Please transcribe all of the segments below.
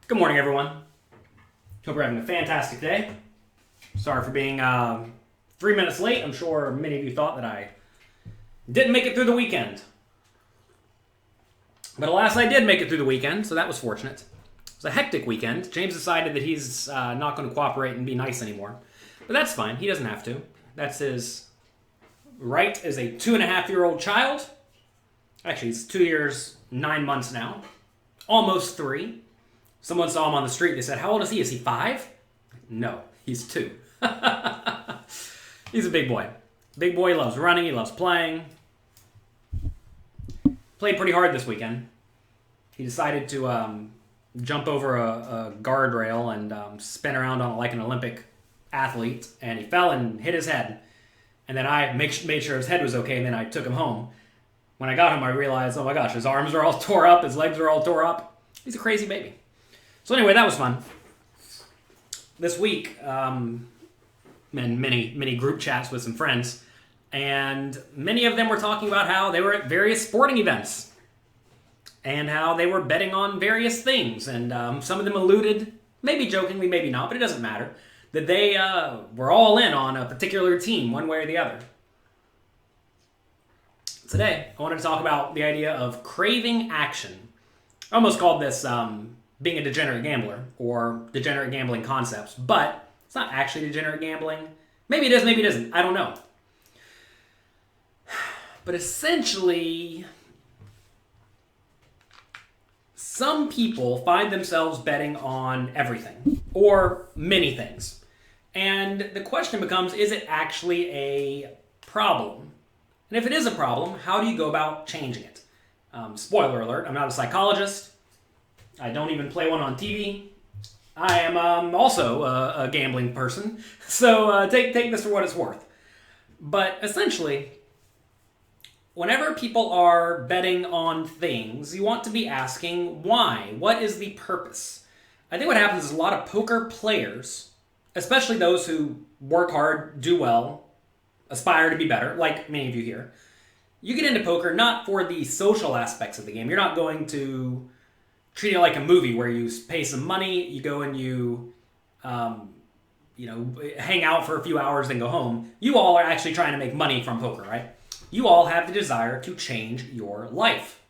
Good morning, everyone. Hope you're having a fantastic day. Sorry for being 3 minutes late. I'm sure many of you thought that I didn't make it through the weekend. But alas, I did make it through the weekend, so that was fortunate. It was a hectic weekend. James decided that he's not going to cooperate and be nice anymore. But that's fine. He doesn't have to. That's his right as a 2.5-year-old child. Actually, he's 2 years, 9 months now. Almost 3. Someone saw him on the street. They said, "How old is he? Is he 5?" No, he's 2. He's a big boy. Big boy. He loves running. He loves playing. Played pretty hard this weekend. He decided to jump over a guardrail and spin around on it like an Olympic athlete. And he fell and hit his head. And then I made sure his head was okay, and then I took him home. When I got home, I realized, oh my gosh, his arms are all tore up. His legs are all tore up. He's a crazy baby. So anyway, that was fun. This week, many group chats with some friends, and many of them were talking about how they were at various sporting events and how they were betting on various things. And some of them alluded, maybe jokingly, maybe not, but it doesn't matter, that they were all in on a particular team, one way or the other. Today, I wanted to talk about the idea of craving action. I almost called this being a degenerate gambler, or degenerate gambling concepts, but it's not actually degenerate gambling. Maybe it is, maybe it isn't. I don't know. But essentially, some people find themselves betting on everything, or many things. And the question becomes, is it actually a problem? And if it is a problem, how do you go about changing it? Spoiler alert, I'm not a psychologist. I don't even play one on TV. I am also a gambling person, so take this for what it's worth. But essentially, whenever people are betting on things, you want to be asking why. What is the purpose? I think what happens is a lot of poker players, especially those who work hard, do well, aspire to be better, like many of you here, you get into poker not for the social aspects of the game. You're not going to treat it like a movie where you pay some money, you go and you hang out for a few hours, then go home. You all are actually trying to make money from poker, right? You all have the desire to change your life.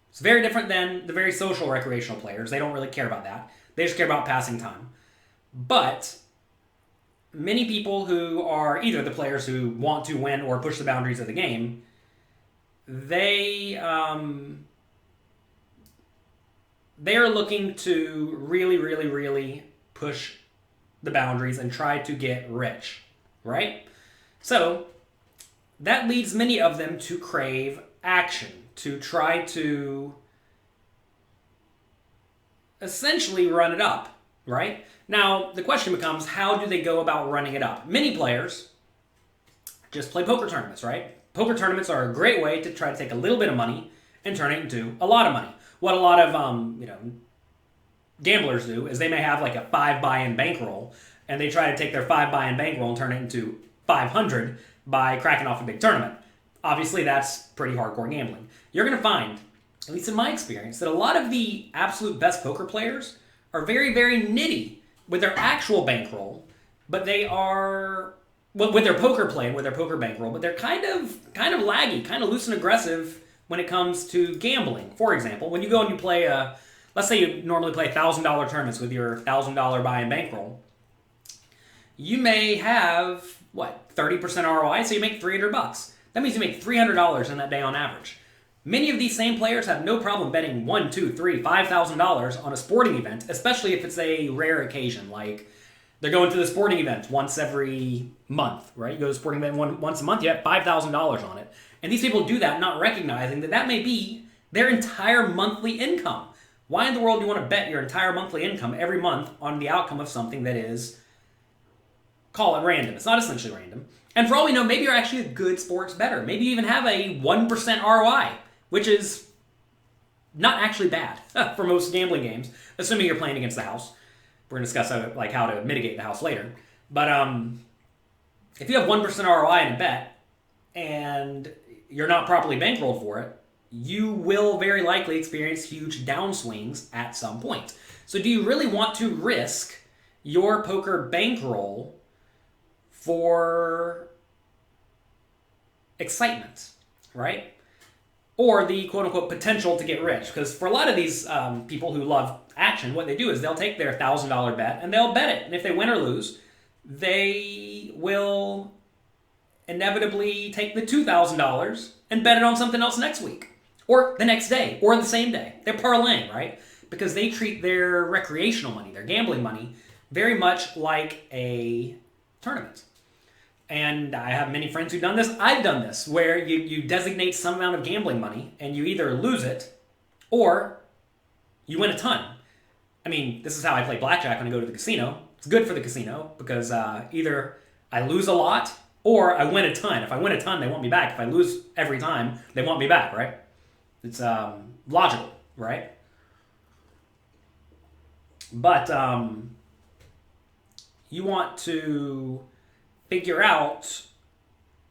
It's very different than the very social recreational players. They don't really care about that. They just care about passing time. But many people who are either the players who want to win or push the boundaries of the game, they are looking to really, really, really push the boundaries and try to get rich, right? So that leads many of them to crave action, to try to essentially run it up, right? Now, the question becomes, how do they go about running it up? Many players just play poker tournaments, right? Poker tournaments are a great way to try to take a little bit of money and turn it into a lot of money. What a lot of gamblers do is they may have like a 5 buy-in bankroll, and they try to take their 5 buy-in bankroll and turn it into 500 by cracking off a big tournament. Obviously, that's pretty hardcore gambling. You're going to find, at least in my experience, that a lot of the absolute best poker players are very, very nitty with their actual bankroll, but they are with their poker play and with their poker bankroll, but they're kind of laggy, kind of loose and aggressive when it comes to gambling. For example, when you go and you play let's say you normally play $1,000 tournaments with your $1,000 buy-in bankroll, you may have 30% ROI, so you make $300. That means you make $300 in that day on average. Many of these same players have no problem betting $1,000, $2,000, $3,000, $5,000 on a sporting event, especially if it's a rare occasion, like they're going to the sporting event once every month, right? You go to the sporting event once a month, you have $5,000 on it. And these people do that not recognizing that that may be their entire monthly income. Why in the world do you want to bet your entire monthly income every month on the outcome of something that is, call it random. It's not essentially random. And for all we know, maybe you're actually a good sports bettor. Maybe you even have a 1% ROI, which is not actually bad for most gambling games, assuming you're playing against the house. We're going to discuss how to mitigate the house later. But if you have 1% ROI in a bet and you're not properly bankrolled for it, you will very likely experience huge downswings at some point. So do you really want to risk your poker bankroll for excitement, right? Or the quote-unquote potential to get rich? Because for a lot of these people who love action, what they do is they'll take their $1,000 bet and they'll bet it. And if they win or lose, they will inevitably take the $2,000 and bet it on something else next week, or the next day, or the same day. They're parlaying, right? Because they treat their recreational money, their gambling money, very much like a tournament. And I have many friends who've done this. I've done this, where you designate some amount of gambling money, and you either lose it, or you win a ton. I mean, this is how I play blackjack when I go to the casino. It's good for the casino, because either I lose a lot, or I win a ton. If I win a ton, they want me back. If I lose every time, they want me back, right? It's logical, right? But you want to figure out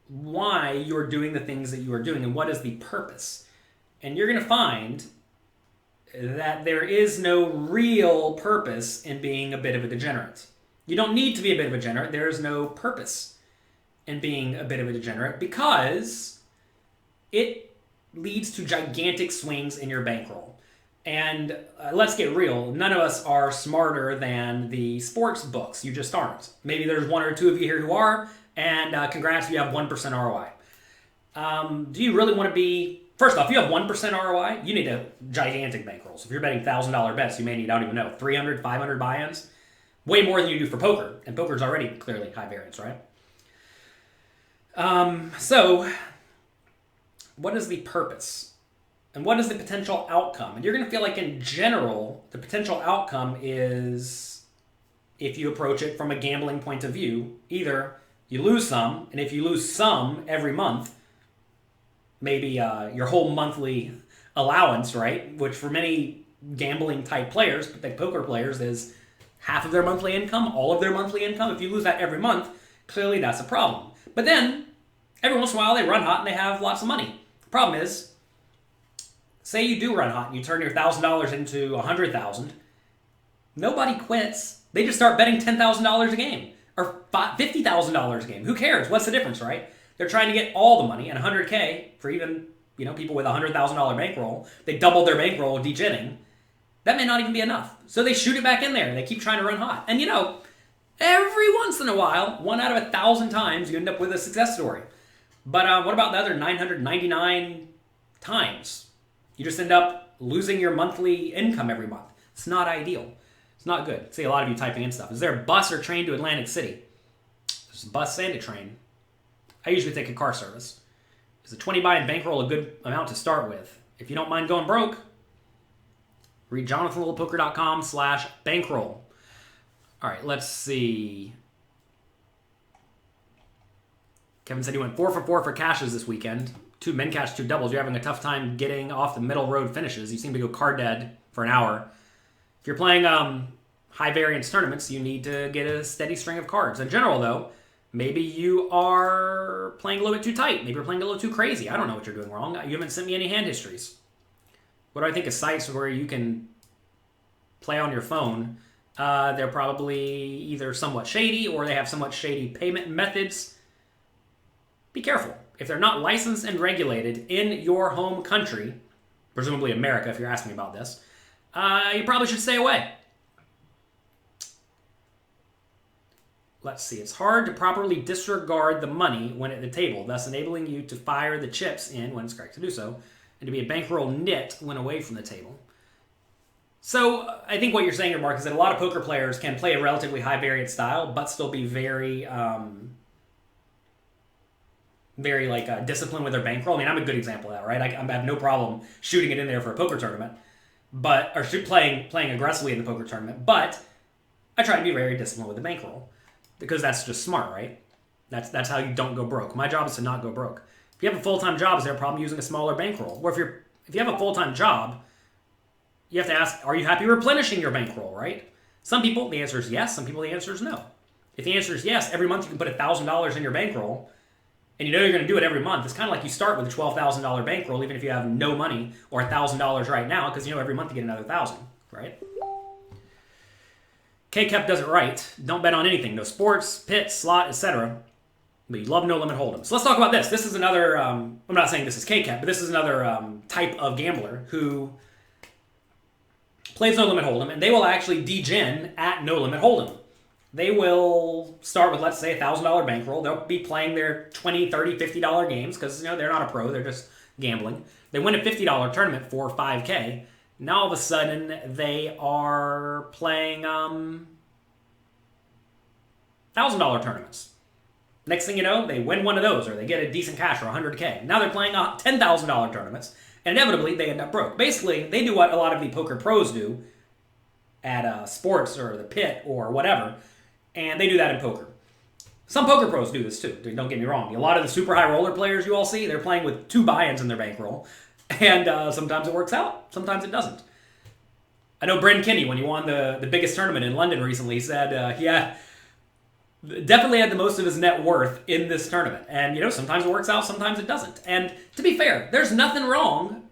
why you're doing the things that you are doing and what is the purpose. And you're going to find that there is no real purpose in being a bit of a degenerate. You don't need to be a bit of a degenerate. There is no purpose in being a bit of a degenerate, because it leads to gigantic swings in your bankroll. And let's get real, none of us are smarter than the sports books. You just aren't. Maybe there's one or two of you here who are, and congrats, you have 1% ROI. Do you really want to be... First off, if you have 1% ROI, you need a gigantic bankroll. So if you're betting $1,000 bets, you may need, I don't even know, 300, 500 buy-ins. Way more than you do for poker. And poker's already clearly high variance, right? So, what is the purpose? And what is the potential outcome? And you're going to feel like, in general, the potential outcome is, if you approach it from a gambling point of view, either you lose some, and if you lose some every month, maybe your whole monthly allowance, right? Which for many gambling type players, like poker players, is half of their monthly income, all of their monthly income. If you lose that every month, clearly that's a problem. But then, every once in a while, they run hot and they have lots of money. The problem is, say you do run hot and you turn your $1,000 into $100,000, nobody quits. They just start betting $10,000 a game, or $50,000 a game. Who cares? What's the difference, right? They're trying to get all the money, and $100K for even people with a $100,000 bankroll. They doubled their bankroll degenning. That may not even be enough. So they shoot it back in there and they keep trying to run hot. And every once in a while, 1 out of 1,000 times, you end up with a success story. But what about the other 999 times? You just end up losing your monthly income every month. It's not ideal. It's not good. I see a lot of you typing in stuff. Is there a bus or train to Atlantic City? There's a bus and a train. I usually take a car service. Is a 20 buy-in bankroll a good amount to start with? If you don't mind going broke, read jonathanlittlepoker.com/bankroll. All right, let's see. Kevin said he went 4 for 4 for cashes this weekend. 2 min cash, 2 doubles. You're having a tough time getting off the middle road finishes. You seem to go card dead for an hour. If you're playing high variance tournaments, you need to get a steady string of cards. In general, though, maybe you are playing a little bit too tight. Maybe you're playing a little too crazy. I don't know what you're doing wrong. You haven't sent me any hand histories. What do I think of sites where you can play on your phone? They're probably either somewhat shady or they have somewhat shady payment methods. Be careful. If they're not licensed and regulated in your home country, presumably America if you're asking me about this, you probably should stay away. Let's see. It's hard to properly disregard the money when at the table, thus enabling you to fire the chips in when it's correct to do so, and to be a bankroll nit when away from the table. So I think what you're saying here, Mark, is that a lot of poker players can play a relatively high variance style, but still be very disciplined with their bankroll. I mean, I'm a good example of that, right? I have no problem shooting it in there for a poker tournament, or playing aggressively in the poker tournament. But I try to be very disciplined with the bankroll because that's just smart, right? That's how you don't go broke. My job is to not go broke. If you have a full-time job, is there a problem using a smaller bankroll? Or if you have a full-time job, you have to ask, are you happy replenishing your bankroll, right? Some people, the answer is yes. Some people, the answer is no. If the answer is yes, every month you can put $1,000 in your bankroll, and you know you're going to do it every month, it's kind of like you start with a $12,000 bankroll, even if you have no money or $1,000 right now, because you know every month you get another 1,000, right? K-Kept does it right. Don't bet on anything. No sports, pit, slot, etc. But you love no limit hold'em. So let's talk about this. This is another, I'm not saying this is K-Kept, but this is another type of gambler who plays no limit hold'em, and they will actually degen at no limit hold'em. They will start with, let's say, $1,000 bankroll. They'll be playing their $20, $30, $50 games because they're not a pro. They're just gambling. They win a $50 tournament for $5K. Now all of a sudden they are playing $1,000 tournaments. Next thing you know, they win one of those, or they get a decent cash or $100K. Now they're playing $10,000 tournaments, and inevitably they end up broke. Basically, they do what a lot of the poker pros do at sports or the pit or whatever, and they do that in poker. Some poker pros do this too, don't get me wrong. A lot of the super high roller players you all see, they're playing with 2 buy-ins in their bankroll, and sometimes it works out, sometimes it doesn't. I know Bren Kinney, when he won the biggest tournament in London recently, said he definitely had the most of his net worth in this tournament. And, sometimes it works out, sometimes it doesn't. And to be fair, there's nothing wrong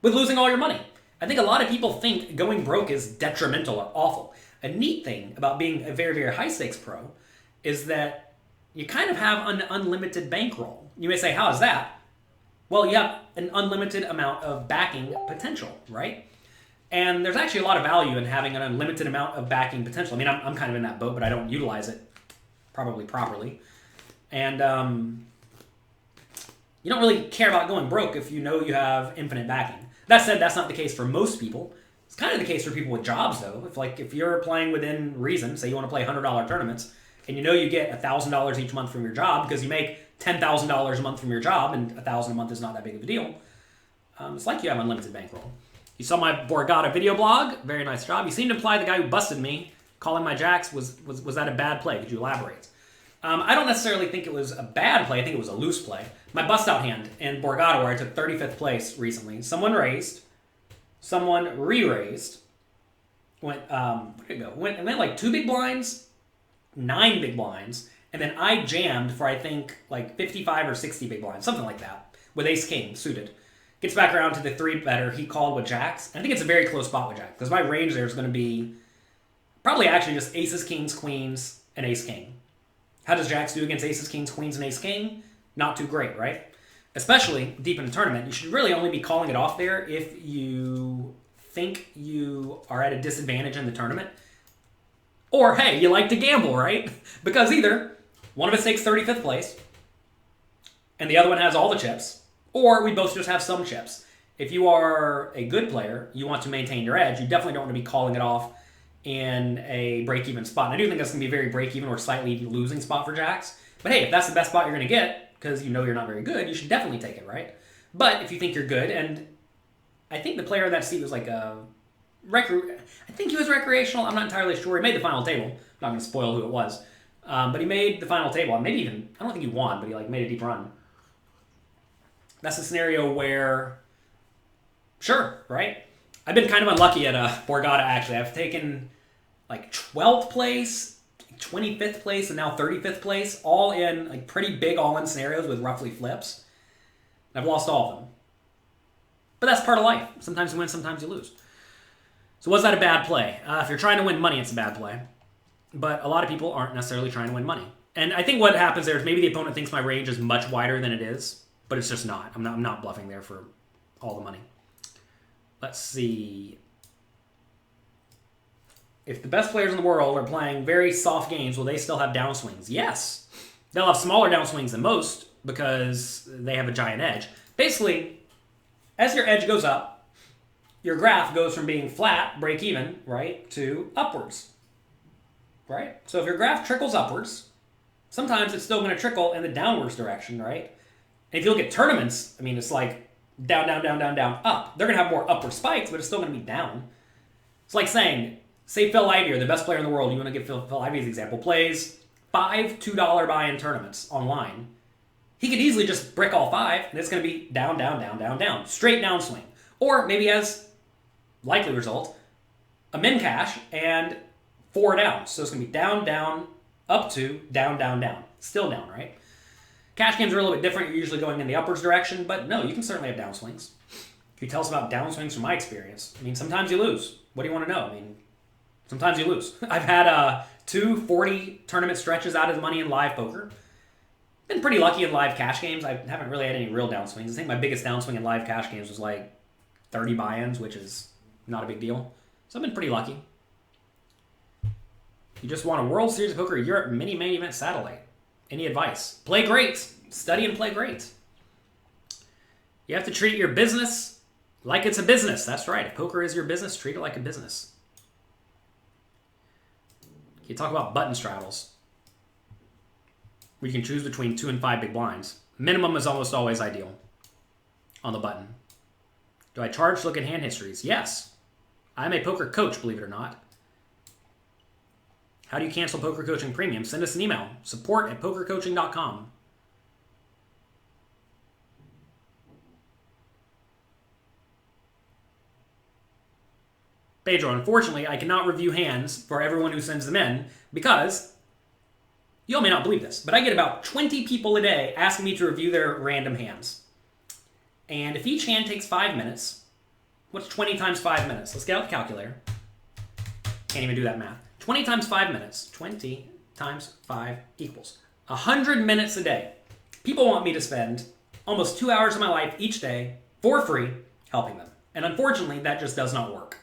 with losing all your money. I think a lot of people think going broke is detrimental or awful. A neat thing about being a very, very high-stakes pro is that you kind of have an unlimited bankroll. You may say, how is that? Well, you have an unlimited amount of backing potential, right? And there's actually a lot of value in having an unlimited amount of backing potential. I mean, I'm kind of in that boat, but I don't utilize it probably properly. And you don't really care about going broke if you know you have infinite backing. That said, that's not the case for most people. It's kind of the case for people with jobs, though. If you're playing within reason, say you want to play $100 tournaments, and you know you get $1,000 each month from your job because you make $10,000 a month from your job, and $1,000 a month is not that big of a deal. It's like you have unlimited bankroll. You saw my Borgata video blog. Very nice job. You seem to imply the guy who busted me calling my jacks was that a bad play? Could you elaborate? I don't necessarily think it was a bad play. I think it was a loose play. My bust-out hand in Borgata, where I took 35th place recently, someone raised, someone re-raised, where did it go? Went like 2 big blinds, 9 big blinds, and then I jammed for, I think, like 55 or 60 big blinds, something like that, with ace-king suited. Gets back around to the 3-better he called with jacks. And I think it's a very close spot with jack, because my range there is going to be probably actually just aces, kings, queens, and ace-king. How does jacks do against aces, kings, queens, and ace-king? Not too great, right? Especially deep in the tournament. You should really only be calling it off there if you think you are at a disadvantage in the tournament. Or, hey, you like to gamble, right? Because either one of us takes 35th place, and the other one has all the chips, or we both just have some chips. If you are a good player, you want to maintain your edge, you definitely don't want to be calling it off in a break-even spot. And I do think that's going to be a very break-even or slightly losing spot for jacks. But hey, if that's the best spot you're going to get, because you know you're not very good, you should definitely take it, right? But if you think you're good, and I think the player in that seat was like I think he was recreational. I'm not entirely sure. He made the final table. I'm not going to spoil who it was. But he made the final table. And maybe even, I don't think he won, but he made a deep run. That's a scenario where, sure, right? I've been kind of unlucky at Borgata, actually. I've taken like 12th place, 25th place, and now 35th place, all in like pretty big all-in scenarios with roughly flips. And I've lost all of them. But that's part of life. Sometimes you win, sometimes you lose. So was that a bad play? If you're trying to win money, it's a bad play. But a lot of people aren't necessarily trying to win money. And I think what happens there is maybe the opponent thinks my range is much wider than it is, but it's just not. I'm not bluffing there for all the money. Let's see. If the best players in the world are playing very soft games, will they still have downswings? Yes. They'll have smaller downswings than most because they have a giant edge. Basically, as your edge goes up, your graph goes from being flat, break even, right, to upwards, right? So if your graph trickles upwards, sometimes it's still going to trickle in the downwards direction, right? And if you look at tournaments, I mean, it's like down, down, down, down, down, up. They're going to have more upward spikes, but it's still going to be down. It's like saying, say Phil Ivey, the best player in the world, you want to give Phil Ivey's example, plays 5 $2 buy-in tournaments online. He could easily just brick all 5, and it's going to be down, down, down, down, down. Straight downswing. Or maybe as likely result, a min cash and 4 downs. So it's going to be down, down, up to, down, down, down. Still down, right? Cash games are a little bit different. You're usually going in the upwards direction, but no, you can certainly have downswings. Can you tell us about downswings from my experience? I mean, sometimes you lose. What do you want to know? I mean, sometimes you lose. I've had 2 40 tournament stretches out of money in live poker. Been pretty lucky in live cash games. I haven't really had any real downswings. I think my biggest downswing in live cash games was like 30 buy-ins, which is not a big deal. So I've been pretty lucky. You just won a World Series of Poker Europe mini main event satellite. Any advice? Play great. Study and play great. You have to treat your business like it's a business. That's right. If poker is your business, treat it like a business. You talk about button straddles. Where you can choose between 2 and 5 big blinds. Minimum is almost always ideal on the button. Do I charge to look at hand histories? Yes. I'm a poker coach, believe it or not. How do you cancel poker coaching premium? Send us an email. support@pokercoaching.com. Pedro, unfortunately, I cannot review hands for everyone who sends them in because, you all may not believe this, but I get about 20 people a day asking me to review their random hands. And if each hand takes 5 minutes, what's 20 times 5 minutes? Let's get out the calculator. Can't even do that math. 20 times 5 minutes. 20 times 5 equals 100 minutes a day. People want me to spend almost 2 hours of my life each day for free helping them. And unfortunately, that just does not work.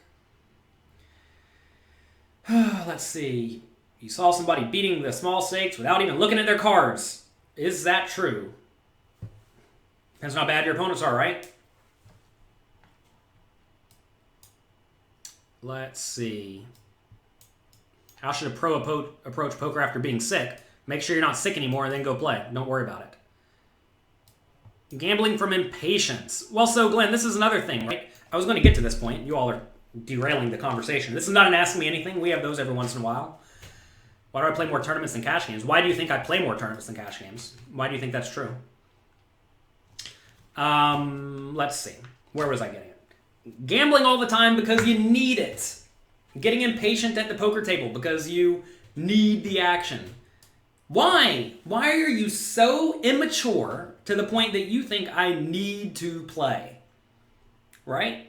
Let's see. You saw somebody beating the small stakes without even looking at their cards. Is that true? Depends on how bad your opponents are, right? Let's see. How should a pro approach poker after being sick? Make sure you're not sick anymore and then go play. Don't worry about it. Gambling from impatience. Well, so Glenn, this is another thing, right? I was going to get to this point. You all are derailing the conversation. This is not an Ask Me Anything. We have those every once in a while. Why do I play more tournaments than cash games? Why do you think I play more tournaments than cash games? Why do you think that's true? Let's see. Where was I getting it? Gambling all the time because you need it. Getting impatient at the poker table because you need the action. Why? Why are you so immature to the point that you think I need to play? Right?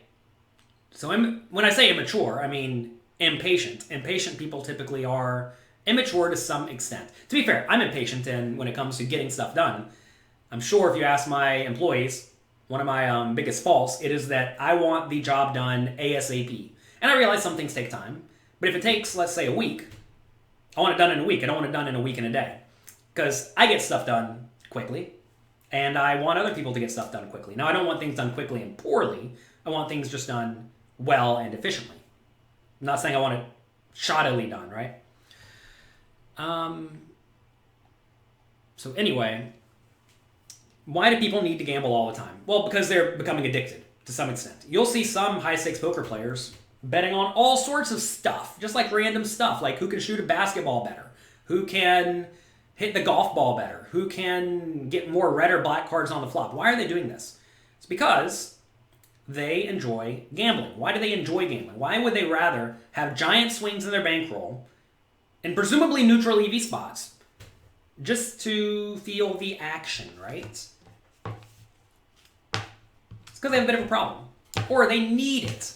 So when I say immature, I mean impatient. Impatient people typically are immature to some extent. To be fair, I'm impatient when it comes to getting stuff done. I'm sure if you ask my employees, one of my biggest faults, it is that I want the job done ASAP. And I realize some things take time. But if it takes, let's say, a week, I want it done in a week. I don't want it done in a week and a day. Because I get stuff done quickly. And I want other people to get stuff done quickly. Now, I don't want things done quickly and poorly. I want things just done well and efficiently. I'm not saying I want it shoddily done, right? So anyway, why do people need to gamble all the time? Well, because they're becoming addicted to some extent. You'll see some high-stakes poker players betting on all sorts of stuff, just like random stuff, like who can shoot a basketball better, who can hit the golf ball better, who can get more red or black cards on the flop. Why are they doing this? It's because they enjoy gambling. Why do they enjoy gambling? Why would they rather have giant swings in their bankroll and presumably neutral EV spots just to feel the action, right? It's because they have a bit of a problem. Or they need it.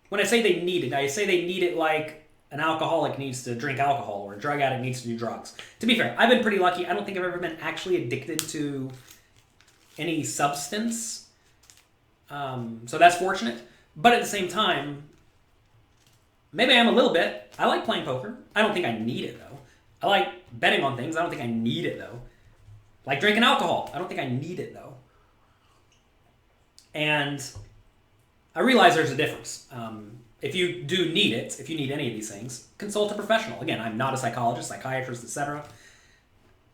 When I say they need it, I say they need it like an alcoholic needs to drink alcohol or a drug addict needs to do drugs. To be fair, I've been pretty lucky. I don't think I've ever been actually addicted to any substance. So that's fortunate. But at the same time, maybe I am a little bit. I like playing poker. I don't think I need it, though. I like betting on things. I don't think I need it, though. Like drinking alcohol. I don't think I need it, though. And I realize there's a difference. If you do need it, if you need any of these things, consult a professional. Again, I'm not a psychologist, psychiatrist, etc.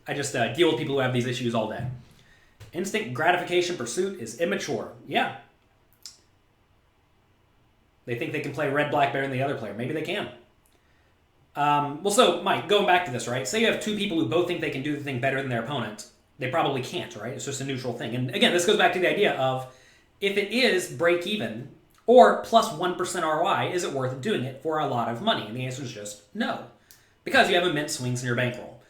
I just deal with people who have these issues all day. Instant gratification pursuit is immature. Yeah. They think they can play red, black, better than the other player. Maybe they can. Well, so, Mike, going back to this, right? Say you have two people who both think they can do the thing better than their opponent. They probably can't, right? It's just a neutral thing. And again, this goes back to the idea of if it is break even or plus 1% ROI, is it worth doing it for a lot of money? And the answer is just no. Because you have immense swings in your bankroll.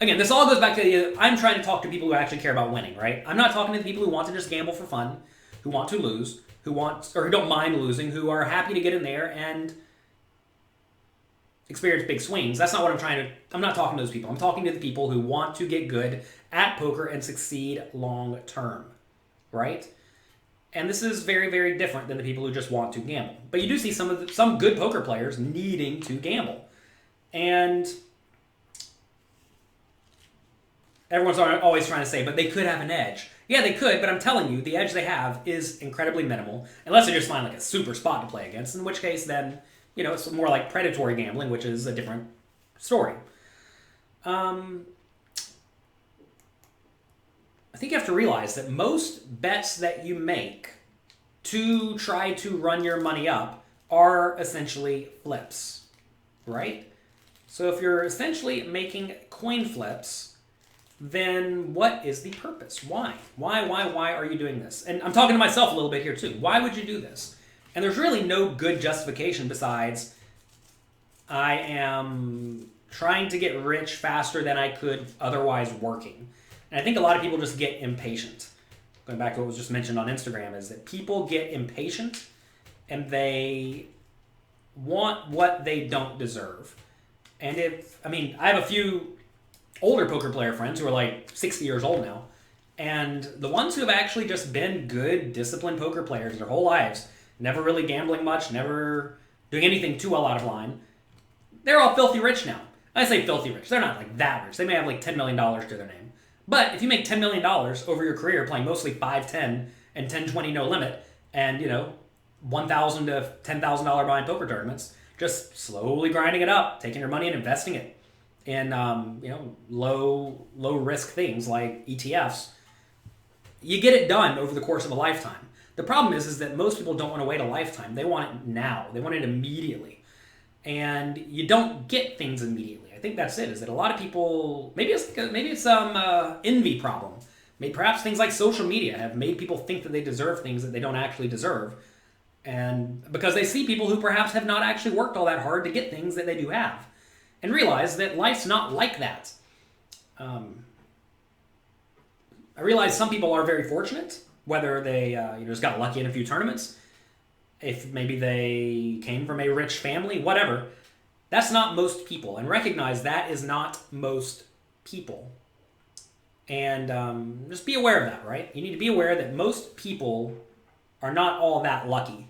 again, this all goes back to I'm trying to talk to people who actually care about winning, right? I'm not talking to the people who want to just gamble for fun, who want to lose, who don't mind losing, who are happy to get in there and experience big swings. That's not what I'm not talking to those people. I'm talking to the people who want to get good at poker and succeed long term, right? And this is very, very different than the people who just want to gamble. But you do see some good poker players needing to gamble. And everyone's always trying to say, but they could have an edge. Yeah, they could, but I'm telling you, the edge they have is incredibly minimal, unless they just find like a super spot to play against, in which case then, it's more like predatory gambling, which is a different story. I think you have to realize that most bets that you make to try to run your money up are essentially flips, right? So if you're essentially making coin flips, then what is the purpose? Why? Why are you doing this? And I'm talking to myself a little bit here too. Why would you do this? And there's really no good justification besides I am trying to get rich faster than I could otherwise working. And I think a lot of people just get impatient. Going back to what was just mentioned on Instagram, is that people get impatient and they want what they don't deserve. And I have a few older poker player friends who are like 60 years old now. And the ones who have actually just been good, disciplined poker players their whole lives, never really gambling much, never doing anything too well out of line, they're all filthy rich now. I say filthy rich. They're not like that rich. They may have like $10 million to their name. But if you make $10 million over your career playing mostly 5-10 and 10-20 no limit and, $1,000 to $10,000 behind poker tournaments, just slowly grinding it up, taking your money and investing it in, low risk things like ETFs, you get it done over the course of a lifetime. The problem is that most people don't want to wait a lifetime. They want it now. They want it immediately. And you don't get things immediately. I think that's it, is that a lot of people, maybe it's some envy problem. Maybe perhaps things like social media have made people think that they deserve things that they don't actually deserve. And because they see people who perhaps have not actually worked all that hard to get things that they do have. And realize that life's not like that. I realize some people are very fortunate, whether they just got lucky in a few tournaments, if maybe they came from a rich family, whatever. That's not most people, and recognize that is not most people. And just be aware of that, right? You need to be aware that most people are not all that lucky.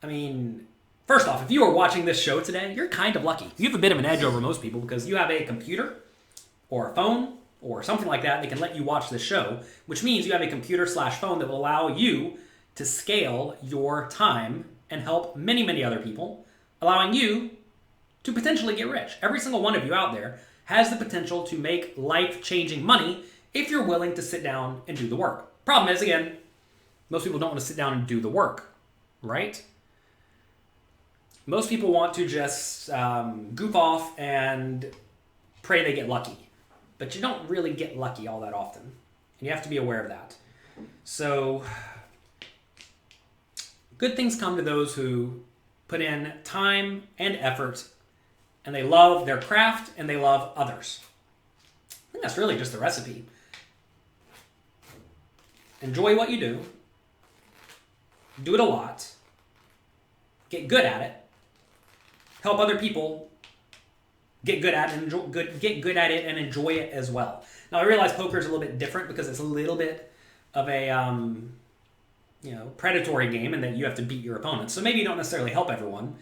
I mean, first off, if you are watching this show today, you're kind of lucky. You have a bit of an edge over most people because you have a computer or a phone or something like that can let you watch this show, which means you have a computer/phone that will allow you to scale your time and help many, many other people, allowing you to potentially get rich. Every single one of you out there has the potential to make life-changing money if you're willing to sit down and do the work. Problem is, again, most people don't want to sit down and do the work, right? Most people want to just goof off and pray they get lucky. But you don't really get lucky all that often. And you have to be aware of that. So, good things come to those who put in time and effort, and they love their craft and they love others. I think that's really just the recipe. Enjoy what you do. Do it a lot. Get good at it. Help other people get good at it and enjoy it as well. Now, I realize poker is a little bit different because it's a little bit of a predatory game, and that you have to beat your opponents. So maybe you don't necessarily help everyone.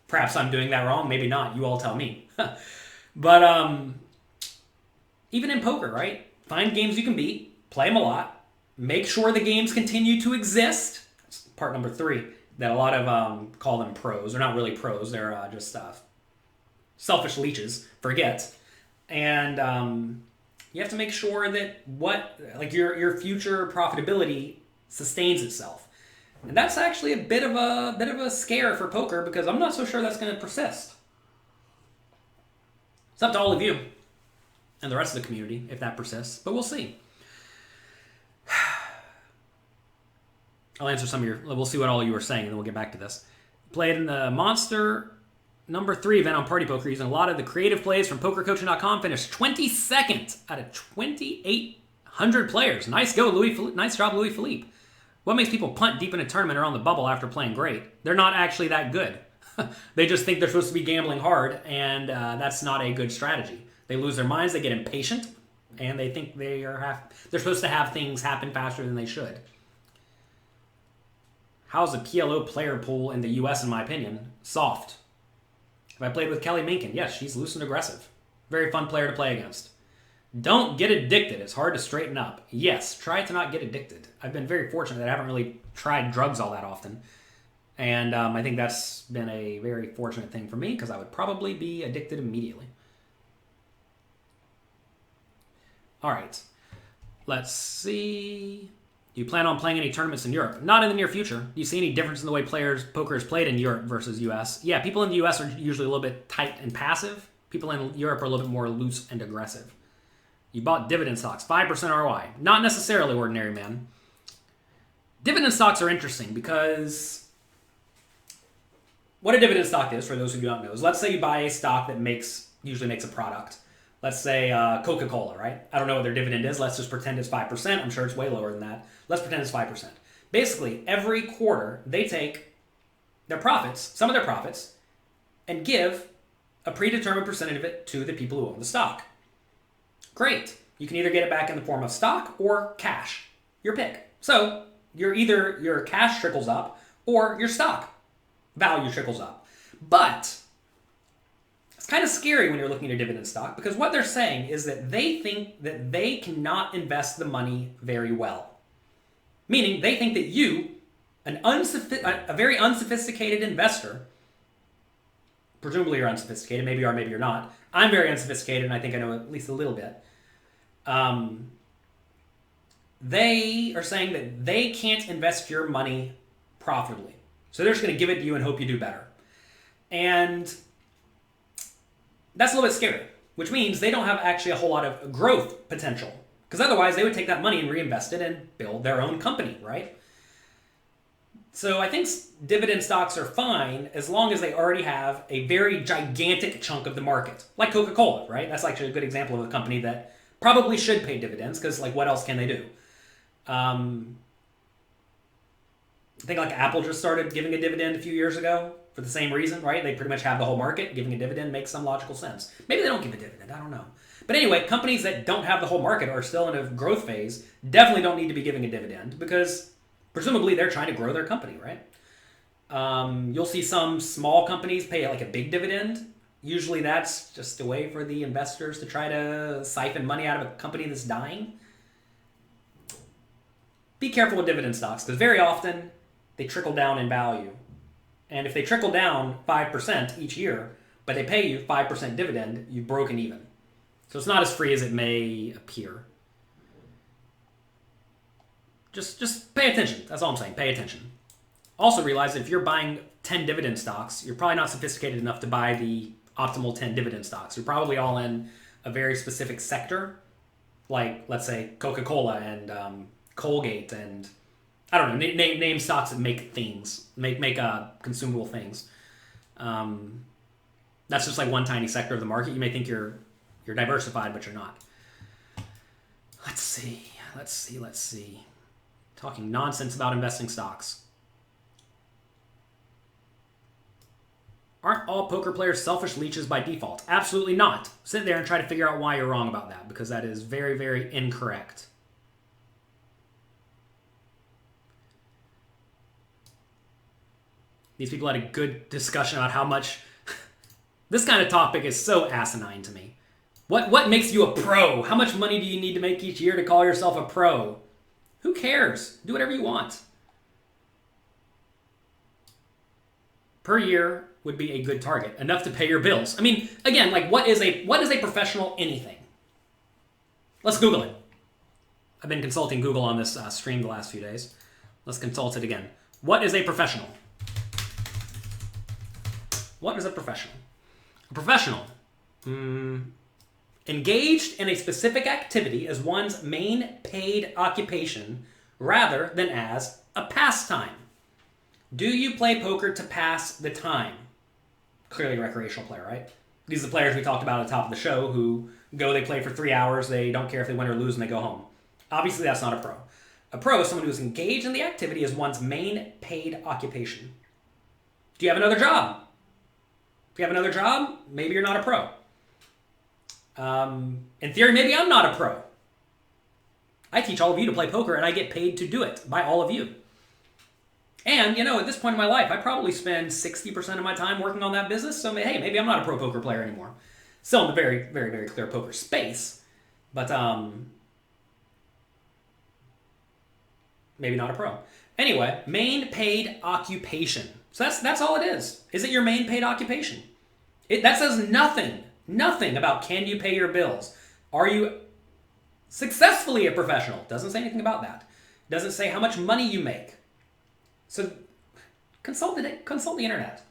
Perhaps I'm doing that wrong. Maybe not. You all tell me. But even in poker, right? Find games you can beat. Play them a lot. Make sure the games continue to exist. That's part number 3. That a lot of call them pros. They're not really pros. They're just selfish leeches. Forget. And you have to make sure that your future profitability sustains itself. And that's actually a bit of a scare for poker, because I'm not so sure that's going to persist. It's up to all of you and the rest of the community if that persists, but we'll see. I'll answer some of we'll see what all you were saying, and then we'll get back to this. Played in the Monster number 3 event on Party Poker using a lot of the creative plays from PokerCoaching.com finished 22nd out of 2,800 players. Nice go, nice job, Louis Philippe. What makes people punt deep in a tournament or on the bubble after playing great? They're not actually that good. They just think they're supposed to be gambling hard, and that's not a good strategy. They lose their minds, they get impatient, and they think they're supposed to have things happen faster than they should. How's the PLO player pool in the U.S., in my opinion? Soft. Have I played with Kelly Minkin? Yes, she's loose and aggressive. Very fun player to play against. Don't get addicted. It's hard to straighten up. Yes, try to not get addicted. I've been very fortunate that I haven't really tried drugs all that often. And I think that's been a very fortunate thing for me because I would probably be addicted immediately. All right. Let's see. Do you plan on playing any tournaments in Europe? Not in the near future. Do you see any difference in the way poker is played in Europe versus U.S.? Yeah, people in the U.S. are usually a little bit tight and passive. People in Europe are a little bit more loose and aggressive. You bought dividend stocks, 5% ROI. Not necessarily, ordinary man. Dividend stocks are interesting because what a dividend stock is, for those who do not know, is let's say you buy a stock that usually makes a product. Let's say Coca-Cola, right? I don't know what their dividend is. Let's just pretend it's 5%. I'm sure it's way lower than that. Let's pretend it's 5%. Basically, every quarter, they take their profits, some of their profits, and give a predetermined percentage of it to the people who own the stock. Great. You can either get it back in the form of stock or cash. Your pick. So either your cash trickles up or your stock value trickles up. But it's kind of scary when you're looking at a dividend stock because what they're saying is that they think that they cannot invest the money very well. Meaning they think that you, a very unsophisticated investor, presumably you're unsophisticated, maybe you are, maybe you're not. I'm very unsophisticated and I think I know at least a little bit. They are saying that they can't invest your money profitably. So they're just going to give it to you and hope you do better. And that's a little bit scary, which means they don't have actually a whole lot of growth potential. Because otherwise they would take that money and reinvest it and build their own company, right? So I think dividend stocks are fine as long as they already have a very gigantic chunk of the market. Like Coca-Cola, right? That's actually a good example of a company that probably should pay dividends because, like, what else can they do? I think, like, Apple just started giving a dividend a few years ago for the same reason, right? They pretty much have the whole market. Giving a dividend makes some logical sense. Maybe they don't give a dividend. I don't know. But anyway, companies that don't have the whole market or are still in a growth phase definitely don't need to be giving a dividend because presumably they're trying to grow their company, right? You'll see some small companies pay like a big dividend. Usually that's just a way for the investors to try to siphon money out of a company that's dying. Be careful with dividend stocks because very often they trickle down in value. And if they trickle down 5% each year, but they pay you 5% dividend, you've broken even. So it's not as free as it may appear. Just pay attention. That's all I'm saying. Pay attention. Also realize that if you're buying 10 dividend stocks, you're probably not sophisticated enough to buy the optimal 10 dividend stocks. You're probably all in a very specific sector, like, let's say, Coca-Cola and Colgate and, I don't know, name stocks that make things, make consumable things. That's just like one tiny sector of the market. You may think you're diversified, but you're not. Let's see. Talking nonsense about investing stocks. Aren't all poker players selfish leeches by default? Absolutely not. Sit there and try to figure out why you're wrong about that, because that is very, very incorrect. These people had a good discussion about how much... This kind of topic is so asinine to me. What makes you a pro? How much money do you need to make each year to call yourself a pro? Who cares? Do whatever you want. Per year would be a good target. Enough to pay your bills. I mean, again, like what is a professional anything? Let's Google it. I've been consulting Google on this stream the last few days. Let's consult it again. What is a professional? What is a professional? A professional. Engaged in a specific activity as one's main paid occupation rather than as a pastime. Do you play poker to pass the time? clearly a recreational player, right? These are the players we talked about at the top of the show who go, they play for 3 hours, they don't care if they win or lose, and they go home. Obviously, that's not a pro. A pro is someone who is engaged in the activity as one's main paid occupation. Do you have another job? If you have another job, maybe you're not a pro. In theory, maybe I'm not a pro. I teach all of you to play poker, and I get paid to do it by all of you. And, at this point in my life, I probably spend 60% of my time working on that business, so hey, maybe I'm not a pro poker player anymore. Still in the very, very, very clear poker space, but maybe not a pro. Anyway, main paid occupation. So that's all it is. Is it your main paid occupation? That says nothing about can you pay your bills. Are you successfully a professional? Doesn't say anything about that. Doesn't say how much money you make. So consult the internet.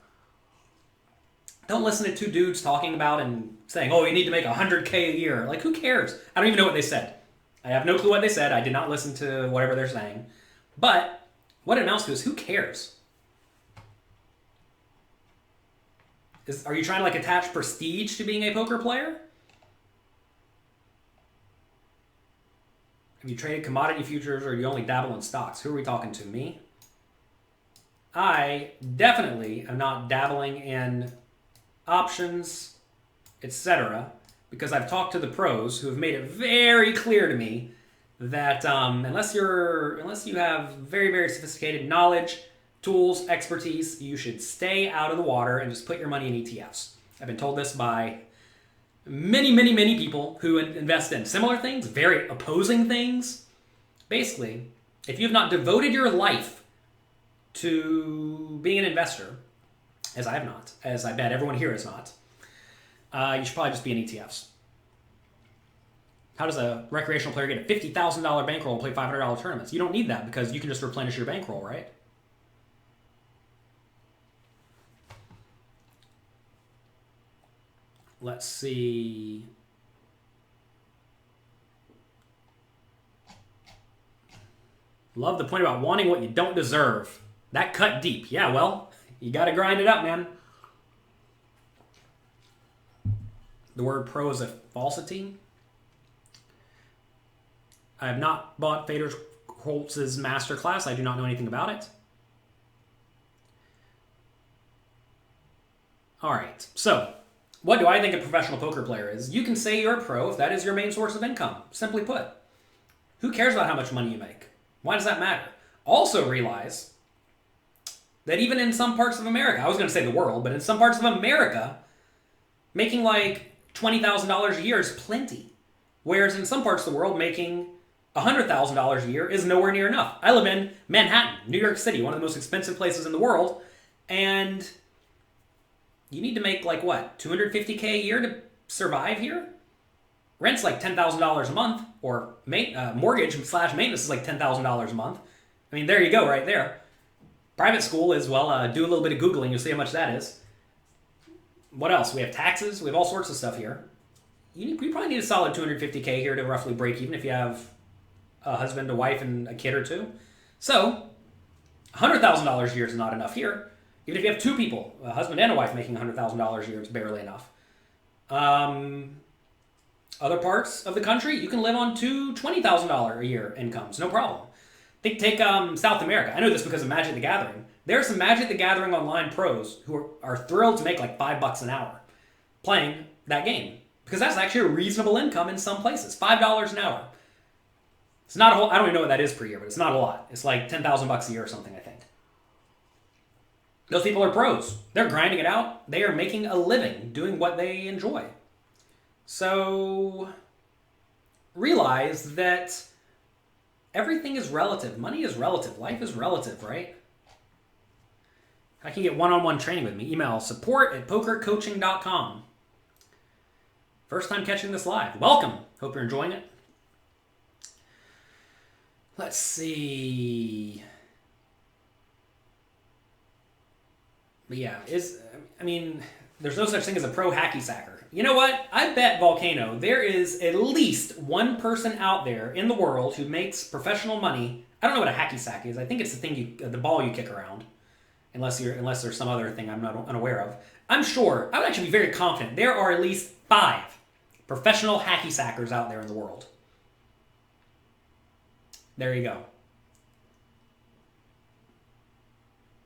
Don't listen to two dudes talking about and saying, oh, you need to make $100K a year. Like, who cares? I don't even know what they said. I have no clue what they said. I did not listen to whatever they're saying. But what it amounts to is, who cares? Are you trying to attach prestige to being a poker player? Have you traded commodity futures, or do you only dabble in stocks? Who are we talking to? Me? I definitely am not dabbling in options, etc., because I've talked to the pros who have made it very clear to me that unless you have very, very sophisticated knowledge, tools, expertise, you should stay out of the water and just put your money in ETFs. I've been told this by many, many, many people who invest in similar things, very opposing things. Basically, if you have not devoted your life to being an investor, as I have not, as I bet everyone here is not, you should probably just be in ETFs. How does a recreational player get a $50,000 bankroll and play $500 tournaments? You don't need that because you can just replenish your bankroll, right? Let's see. Love the point about wanting what you don't deserve. That cut deep. Yeah, well, you got to grind it up, man. The word pro is a falsity. I have not bought Fader Holtz's masterclass. I do not know anything about it. All right, so what do I think a professional poker player is? You can say you're a pro if that is your main source of income. Simply put, who cares about how much money you make? Why does that matter? Also realize that even in some parts of America, I was going to say the world, but in some parts of America, making like $20,000 a year is plenty. Whereas in some parts of the world, making $100,000 a year is nowhere near enough. I live in Manhattan, New York City, one of the most expensive places in the world, and you need to make like what, $250K a year to survive here? Rent's like $10,000 a month, or mortgage/maintenance is like $10,000 a month. I mean, there you go, right there. Private school is, well, do a little bit of Googling, you'll see how much that is. What else? We have taxes, we have all sorts of stuff here. You probably need a solid $250K here to roughly break even if you have a husband, a wife, and a kid or two. So, $100,000 a year is not enough here. Even if you have two people, a husband and a wife making $100,000 a year, it's barely enough. Other parts of the country, you can live on two $20,000 a year incomes, no problem. Take South America. I know this because of Magic the Gathering. There are some Magic the Gathering online pros who are thrilled to make like $5 an hour playing that game, because that's actually a reasonable income in some places. $5 an hour. It's not a whole. I don't even know what that is per year, but it's not a lot. It's like $10,000 a year or something, I think. Those people are pros. They're grinding it out. They are making a living doing what they enjoy. So realize that everything is relative. Money is relative. Life is relative, right? I can get one-on-one training with me. Email support@pokercoaching.com. First time catching this live. Welcome. Hope you're enjoying it. Let's see. But yeah, there's no such thing as a pro hacky sacker. You know what? I bet Volcano, there is at least one person out there in the world who makes professional money. I don't know what a hacky sack is. I think it's the ball you kick around. unless there's some other thing I'm not unaware of. I'm sure, I would actually be very confident, there are at least 5 professional hacky sackers out there in the world. There you go.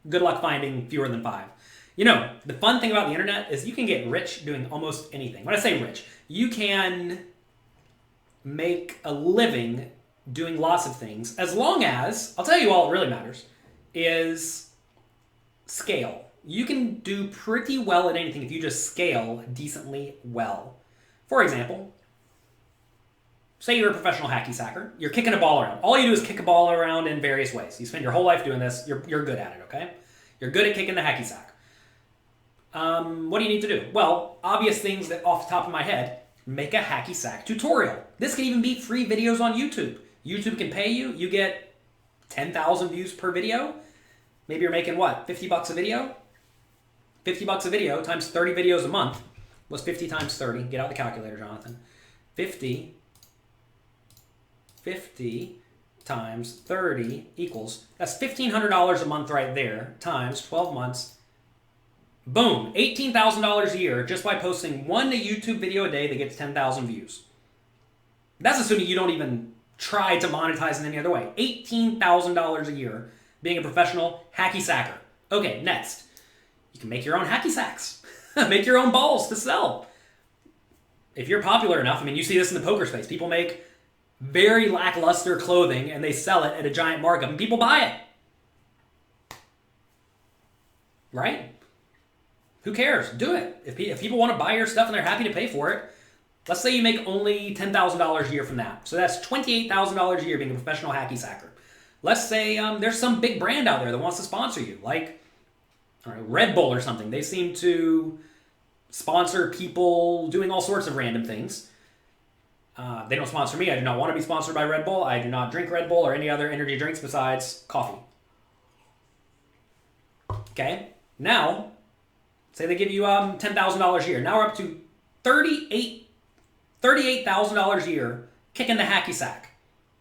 Good luck finding fewer than 5. You know, the fun thing about the internet is you can get rich doing almost anything. When I say rich, you can make a living doing lots of things, as long as, I'll tell you all it really matters, is scale. You can do pretty well at anything if you just scale decently well. For example, say you're a professional hacky sacker. You're kicking a ball around. All you do is kick a ball around in various ways. You spend your whole life doing this. You're good at it, okay? You're good at kicking the hacky sack. What do you need to do? Well, obvious things that off the top of my head, make a hacky sack tutorial. This can even be free videos on YouTube. YouTube can pay you. You get 10,000 views per video. Maybe you're making what, 50 bucks a video? 50 bucks a video times 30 videos a month was 50 times 30. Get out the calculator, Jonathan. 50 times 30 equals, that's $1,500 a month right there, times 12 months. Boom, $18,000 a year just by posting one YouTube video a day that gets 10,000 views. That's assuming you don't even try to monetize in any other way. $18,000 a year being a professional hacky sacker. Okay, next. You can make your own hacky sacks. Make your own balls to sell. If you're popular enough, I mean, you see this in the poker space. People make very lackluster clothing and they sell it at a giant markup and people buy it. Right? Who cares? Do it. If people want to buy your stuff and they're happy to pay for it, let's say you make only $10,000 a year from that. So that's $28,000 a year being a professional hacky sacker. Let's say there's some big brand out there that wants to sponsor you, like Red Bull or something. They seem to sponsor people doing all sorts of random things. They don't sponsor me. I do not want to be sponsored by Red Bull. I do not drink Red Bull or any other energy drinks besides coffee. Okay, now, say they give you $10,000 a year. Now we're up to $38,000 a year kicking the hacky sack.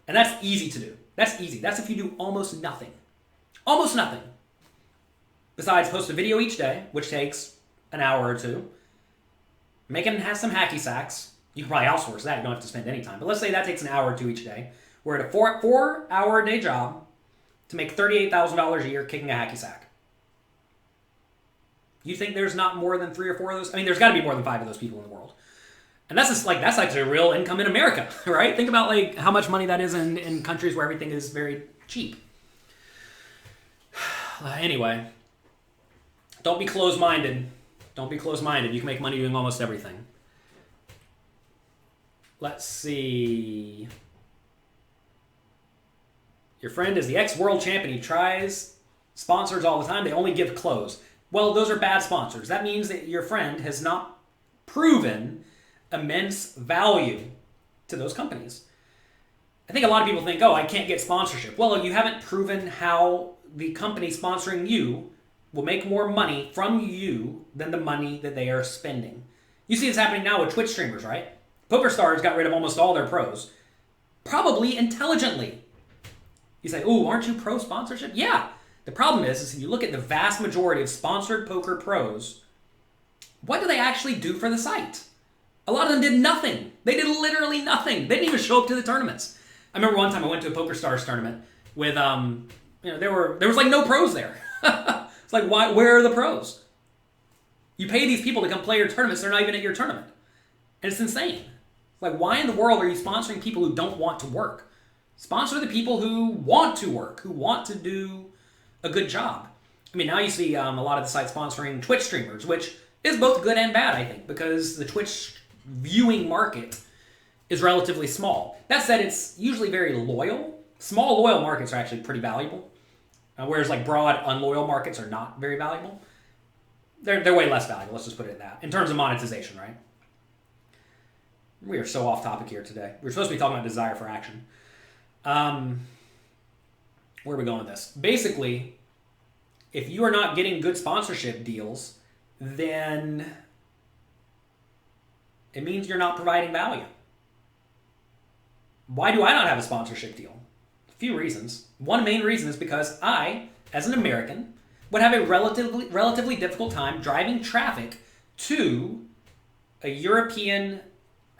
And that's easy to do. That's easy. That's if you do almost nothing. Almost nothing. Besides post a video each day, which takes an hour or two. Has some hacky sacks. You can probably outsource that. You don't have to spend any time. But let's say that takes an hour or two each day. We're at a 4-hour-a-day job to make $38,000 a year kicking a hacky sack. You think there's not more than 3 or 4 of those? I mean, there's got to be more than 5 of those people in the world. And that's like a real income in America, right? Think about like how much money that is in countries where everything is very cheap. Anyway, don't be closed-minded. Don't be closed-minded. You can make money doing almost everything. Let's see. Your friend is the ex-world champion. He tries sponsors all the time. They only give clothes. Well, those are bad sponsors. That means that your friend has not proven immense value to those companies. I think a lot of people think, oh, I can't get sponsorship. Well, you haven't proven how the company sponsoring you will make more money from you than the money that they are spending. You see this happening now with Twitch streamers, right? Poker stars got rid of almost all their pros. Probably intelligently. You say, ooh, aren't you pro sponsorship? Yeah. The problem is if you look at the vast majority of sponsored poker pros, what do they actually do for the site? A lot of them did nothing. They did literally nothing. They didn't even show up to the tournaments. I remember one time I went to a Poker Stars tournament with, there was like no pros there. It's like, why? Where are the pros? You pay these people to come play your tournaments. They're not even at your tournament. And it's insane. Like, why in the world are you sponsoring people who don't want to work? Sponsor the people who want to work, who want to do a good job. I mean, now you see a lot of the sites sponsoring Twitch streamers, which is both good and bad, I think, because the Twitch viewing market is relatively small. That said, it's usually very loyal. Small loyal markets are actually pretty valuable, whereas like broad unloyal markets are not very valuable. They're way less valuable, let's just put it at that, in terms of monetization, right? We are so off topic here today. We're supposed to be talking about desire for action. Where are we going with this? Basically, if you are not getting good sponsorship deals, then it means you're not providing value. Why do I not have a sponsorship deal? A few reasons. One main reason is because I, as an American, would have a relatively difficult time driving traffic to a European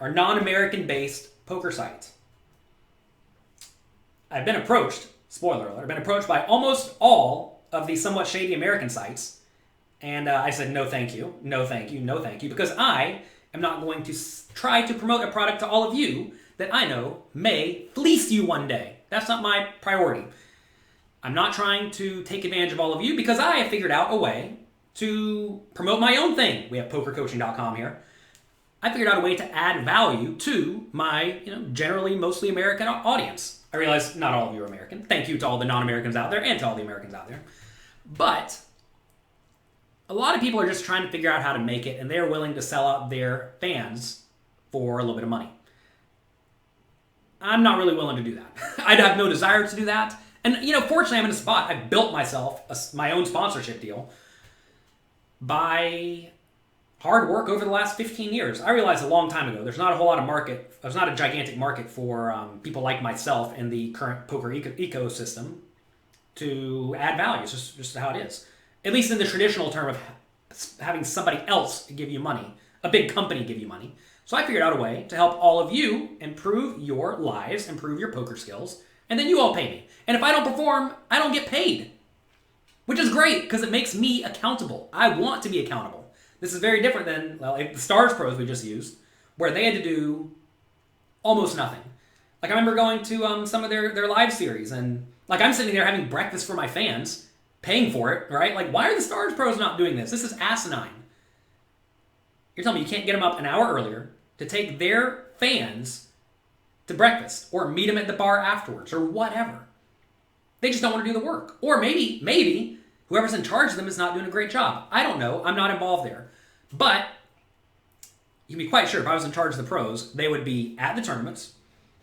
or non-American based poker site. I've been approached, spoiler alert, I've been approached by almost all of the somewhat shady American sites, and I said no thank you, no thank you, no thank you, because I am not going to try to promote a product to all of you that I know may fleece you one day. That's not my priority. I'm not trying to take advantage of all of you because I have figured out a way to promote my own thing. We have pokercoaching.com here. I figured out a way to add value to my, generally mostly American audience. I realize not all of you are American. Thank you to all the non-Americans out there and to all the Americans out there. But a lot of people are just trying to figure out how to make it, and they're willing to sell out their fans for a little bit of money. I'm not really willing to do that. I'd have no desire to do that. And, fortunately, I'm in a spot. I built myself my own sponsorship deal by hard work over the last 15 years. I realized a long time ago there's not a whole lot of market. There's not a gigantic market for people like myself in the current poker ecosystem to add value. It's just how it is. At least in the traditional term of having somebody else give you money, a big company give you money. So I figured out a way to help all of you improve your lives, improve your poker skills, and then you all pay me. And if I don't perform, I don't get paid. Which is great, because it makes me accountable. I want to be accountable. This is very different than like the Stars Pros we just used, where they had to do almost nothing. Like I remember going to some of their live series, and like I'm sitting there having breakfast for my fans, paying for it, right? Like, why are the Stars Pros not doing this? This is asinine. You're telling me you can't get them up an hour earlier to take their fans to breakfast or meet them at the bar afterwards or whatever. They just don't want to do the work. Or maybe whoever's in charge of them is not doing a great job. I don't know. I'm not involved there. But you can be quite sure if I was in charge of the pros, they would be at the tournaments.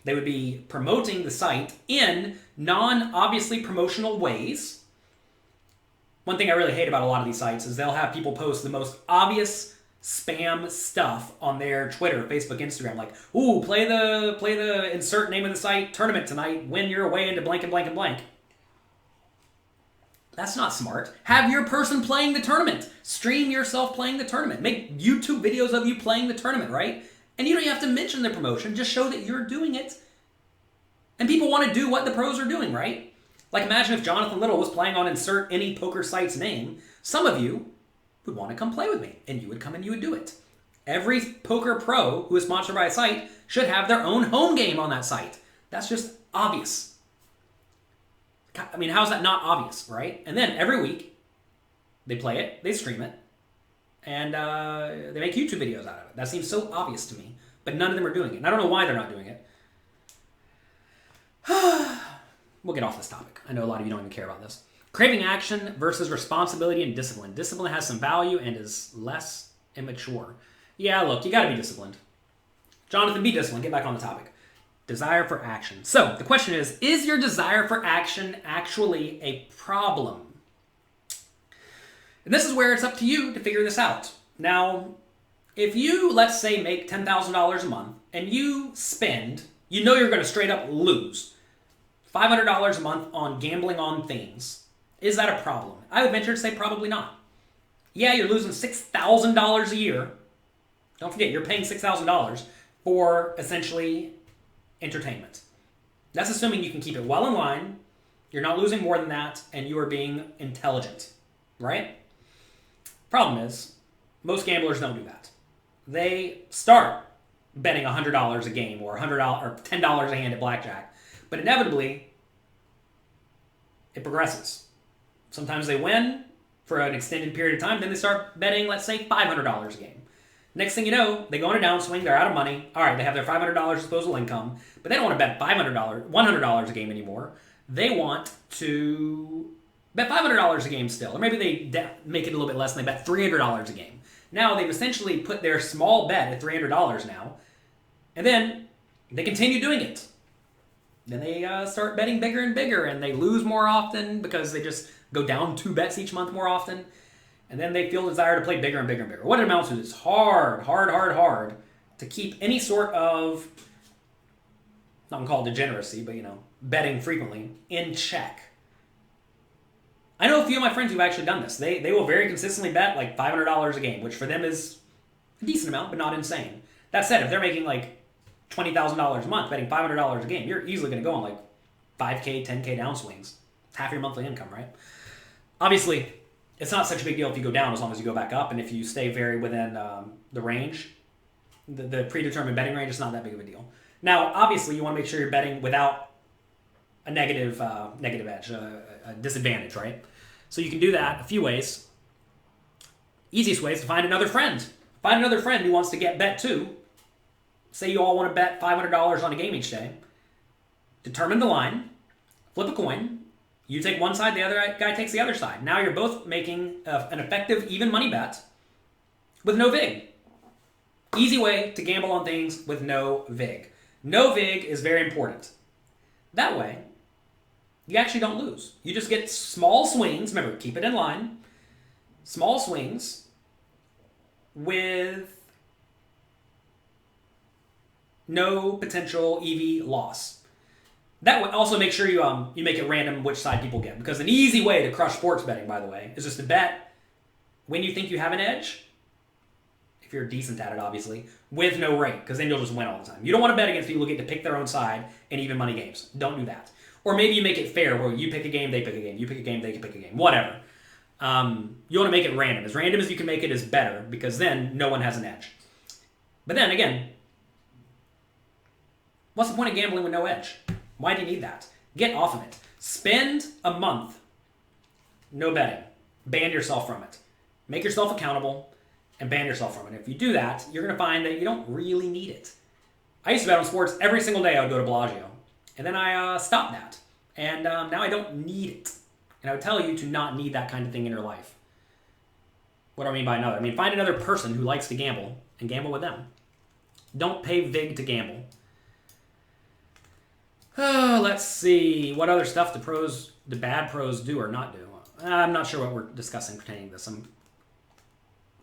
They would be promoting the site in non-obviously promotional ways. One thing I really hate about a lot of these sites is they'll have people post the most obvious spam stuff on their Twitter, Facebook, Instagram, like, ooh, play the insert name of the site tournament tonight, win your way into blank and blank and blank. That's not smart. Have your person playing the tournament. Stream yourself playing the tournament. Make YouTube videos of you playing the tournament, right? And you don't even have to mention the promotion. Just show that you're doing it. And people want to do what the pros are doing, right? Like imagine if Jonathan Little was playing on insert any poker site's name. Some of you would want to come play with me, and you would come and you would do it. Every poker pro who is sponsored by a site should have their own home game on that site. That's just obvious. I mean, how is that not obvious, right? And then every week, they play it, they stream it, and they make YouTube videos out of it. That seems so obvious to me, but none of them are doing it. And I don't know why they're not doing it. We'll get off this topic. I know a lot of you don't even care about this. Craving action versus responsibility and discipline. Discipline has some value and is less immature. Yeah, look, you got to be disciplined. Jonathan, be disciplined. Get back on the topic. Desire for action. So, the question is your desire for action actually a problem? And this is where it's up to you to figure this out. Now, if you, let's say, make $10,000 a month and you spend, you know you're going to straight up lose $500 a month on gambling on things. Is that a problem? I would venture to say probably not. Yeah, you're losing $6,000 a year. Don't forget, you're paying $6,000 for essentially entertainment. That's assuming you can keep it well in line, you're not losing more than that, and you are being intelligent, right? Problem is, most gamblers don't do that. They start betting $100 a game or $100 or $10 a hand at blackjack, but inevitably, it progresses. Sometimes they win for an extended period of time, then they start betting, let's say, $500 a game. Next thing you know, they go on a downswing, they're out of money. All right, they have their $500 disposable income, but they don't want to bet $100 a game anymore. They want to bet $500 a game still, or maybe they make it a little bit less and they bet $300 a game. Now they've essentially put their small bet at $300 now, and then they continue doing it. Then they start betting bigger and bigger, and they lose more often because they just go down 2 bets each month more often. And then they feel the desire to play bigger and bigger and bigger. What it amounts to is hard to keep any sort of, not going to call it degeneracy, but betting frequently in check. I know a few of my friends who've actually done this. They will very consistently bet like $500 a game, which for them is a decent amount, but not insane. That said, if they're making like $20,000 a month, betting $500 a game, you're easily going to go on like 5K, 10K downswings. It's half your monthly income, right? Obviously, it's not such a big deal if you go down as long as you go back up, and if you stay very within the range, the predetermined betting range, it's not that big of a deal. Now, obviously, you want to make sure you're betting without a negative edge, a disadvantage, right? So you can do that a few ways. Easiest way is to find another friend. Find another friend who wants to get bet too. Say you all want to bet $500 on a game each day. Determine the line. Flip a coin. You take one side, the other guy takes the other side. Now you're both making an effective even money bet with no vig. Easy way to gamble on things with no vig. No vig is very important. That way, you actually don't lose. You just get small swings. Remember, keep it in line. Small swings with no potential EV loss. That would also make sure you make it random which side people get. Because an easy way to crush sports betting, by the way, is just to bet when you think you have an edge, if you're decent at it, obviously, with no rate, because then you'll just win all the time. You don't want to bet against people who get to pick their own side in even money games. Don't do that. Or maybe you make it fair, where you pick a game, they pick a game. You pick a game, they can pick a game. Whatever. You want to make it random. As random as you can make it is better, because then no one has an edge. But then, again, what's the point of gambling with no edge? Why do you need that? Get off of it. Spend a month no betting. Ban yourself from it. Make yourself accountable and ban yourself from it. If you do that, you're going to find that you don't really need it. I used to bet on sports every single day. I would go to Bellagio. And then I stopped that. And now I don't need it. And I would tell you to not need that kind of thing in your life. What do I mean by another? I mean, find another person who likes to gamble and gamble with them. Don't pay vig to gamble. Let's see. What other stuff the bad pros do or not do? I'm not sure what we're discussing pertaining to this. I'm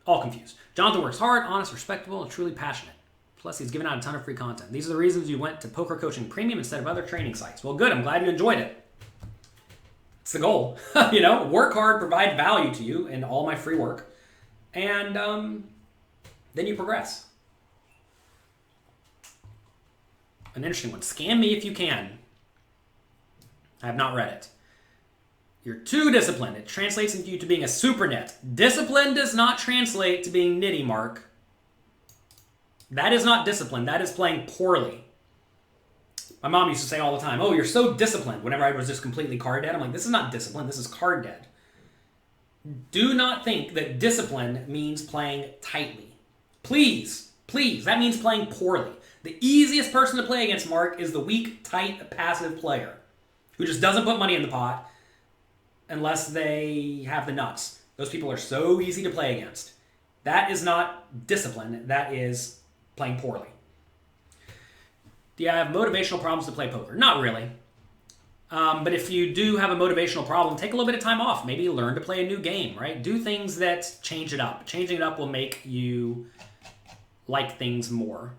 all confused. Jonathan works hard, honest, respectable, and truly passionate. Plus, he's given out a ton of free content. These are the reasons you went to Poker Coaching Premium instead of other training sites. Well, good. I'm glad you enjoyed it. It's the goal. Work hard, provide value to you in all my free work, and then you progress. An interesting one. Scam me if you can. I have not read it. You're too disciplined. It translates into you to being a super net. Discipline does not translate to being nitty, Mark. That is not discipline. That is playing poorly. My mom used to say all the time, oh, you're so disciplined, whenever I was just completely card dead. I'm like, this is not discipline. This is card dead. Do not think that discipline means playing tightly. Please, that means playing poorly. The easiest person to play against, Mark, is the weak, tight, passive player who just doesn't put money in the pot unless they have the nuts. Those people are so easy to play against. That is not discipline. That is playing poorly. Do you have motivational problems to play poker? Not really. But if you do have a motivational problem, take a little bit of time off. Maybe learn to play a new game, right? Do things that change it up. Changing it up will make you like things more.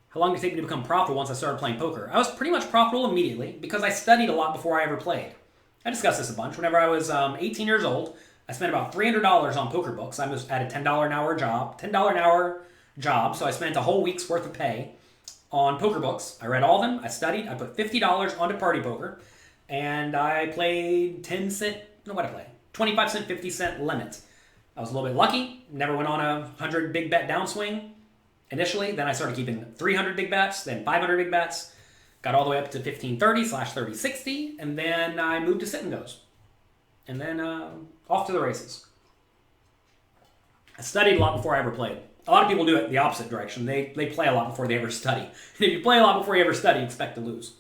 How long did it take me to become profitable once I started playing poker? I was pretty much profitable immediately because I studied a lot before I ever played. I discussed this a bunch. Whenever I was 18 years old, I spent about $300 on poker books. I was at a $10 an hour job, so I spent a whole week's worth of pay on poker books. I read all of them, I studied, I put $50 onto party poker, and I played 25 cent, 50 cent limit. I was a little bit lucky, never went on a 100 big bet downswing initially, then I started keeping 300 big bets, then 500 big bets, got all the way up to 1530/3060, and then I moved to sit and goes. And then off to the races. I studied a lot before I ever played. A lot of people do it the opposite direction. They play a lot before they ever study. And if you play a lot before you ever study, expect to lose.